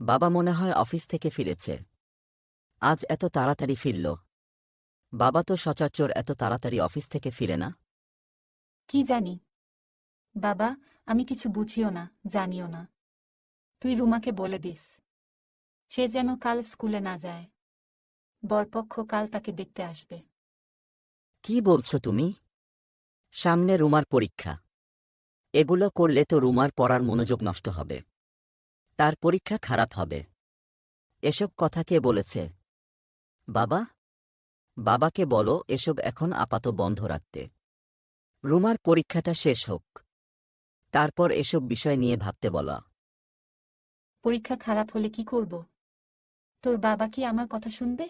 বাবা মনে হয় অফিস থেকে ফিরেছে। আজ এত তাড়াতাড়ি ফিরল। বাবা তো সচরাচর এত তাড়াতাড়ি অফিস থেকে ফিরে না। কি জানি বাবা, আমি কিছু বুঝিও না, জানিও না। তুই রুমাকে বলে দিস সে যেন কাল স্কুলে না যায়। বরপক্ষ কাল তাকে দেখতে আসবে। কি বলছো তুমি? সামনে রুমার পরীক্ষা। এগুলো করলে তো রুমার পড়ার মনোযোগ নষ্ট হবে। তার পরীক্ষা খারাপ হবে। এসব কথা কে বলেছে? বাবা? বাবাকে বলো এসব এখন আপাতত বন্ধ রাখতে। রুমার পরীক্ষাটা শেষ হোক, তারপর এসব বিষয় নিয়ে ভাবতে বলা। পরীক্ষা খারাপ হলে কি করব? তোর বাবা কি আমার কথা শুনবে?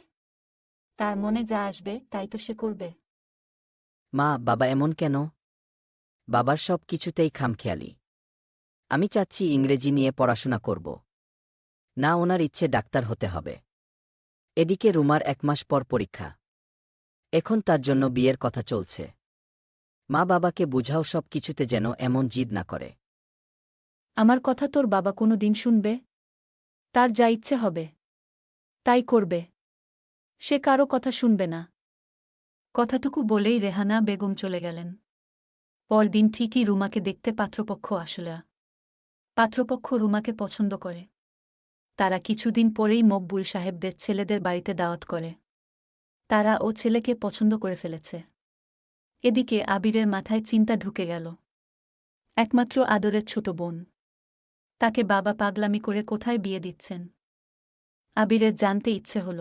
তার মনে যা আসবে তাই তো সে করবে। মা, বাবা এমন কেন? বাবার সব কিছুতেই খামখেয়ালি। আমি চাচ্ছি ইংরেজি নিয়ে পড়াশোনা করব। না, ওনার ইচ্ছে ডাক্তার হতে হবে। এদিকে রুমার 1 মাস পর পরীক্ষা। এখন তার জন্য বিয়ের কথা চলছে। মা, বাবাকে বুঝাও সব কিছুতে যেন এমন জিদ না করে। আমার কথা তোর বাবা কোনো দিন শুনবে? তার যা ইচ্ছে হবে তাই করবে। সে কারো কথা শুনবে না। কথাটুকু বলেই রেহানা বেগম চলে গেলেন। পরদিন ঠিকই রুমাকে দেখতে পাত্রপক্ষ আসলে। পাত্রপক্ষ রুমাকে পছন্দ করে। তারা কিছুদিন পরেই মকবুল সাহেবদের ছেলেদের বাড়িতে দাওয়াত করে। তারা ও ছেলেকে পছন্দ করে ফেলেছে। এদিকে আবিরের মাথায় চিন্তা ঢুকে গেল। একমাত্র আদরের ছোট বোন, তাকে বাবা পাগলামি করে কোথায় বিয়ে দিচ্ছেন। আবিরের জানতে ইচ্ছে হল।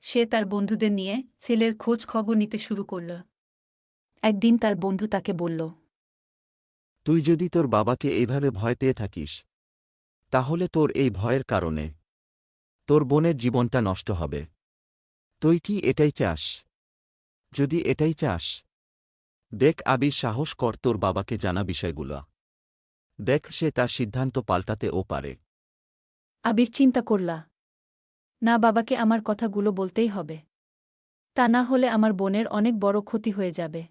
সে তার বন্ধুদের নিয়ে ছেলের খোঁজ খবর নিতে শুরু করল। একদিন তার বন্ধু তাকে বলল, তুই যদি তোর বাবাকে এইভাবে ভয় পেয়ে থাকিস, তাহলে তোর এই ভয়ের কারণে তোর বোনের জীবনটা নষ্ট হবে। তুই কি এটাই চাস? যদি এটাই চাস, দেখ আবির, সাহস কর, তোর বাবাকে জানা বিষয়গুলো। দেখ সে তার সিদ্ধান্ত পাল্টাতে ও পারে। আবির চিন্তা করলা, না, বাবাকে আমার কথাগুলো বলতেই হবে। তা না হলে আমার বোনের অনেক বড় ক্ষতি হয়ে যাবে।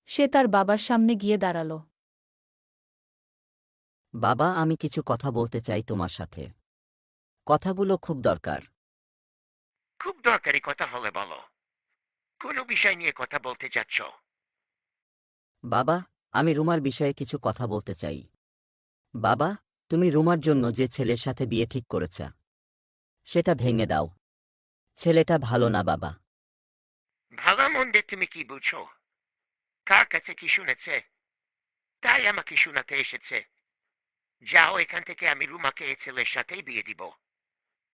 সে তার বাবার সামনে গিয়ে দাঁড়াল। বাবা, আমি কিছু কথা বলতে চাই তোমার সাথে। কথাগুলো খুব দরকার। খুব দরকারি কথা হলে বলো। কোন বিষয় নিয়ে কথা বলতে চাচ্ছ? বাবা, আমি রুমার বিষয়ে কিছু কথা বলতে চাই। বাবা, তুমি রুমার জন্য যে ছেলের সাথে বিয়ে ঠিক করেছ, সেটা ভেঙে দাও। ছেলেটা ভালো না বাবা। ভালো মন্দে তুমি কি বুঝো? কার কাছে কি শুনেছে তাই আমাকে শোনাতে এসেছে? যাও এখান থেকে, আমি রুমাকে এই ছেলের সাথেই বিয়ে দিব।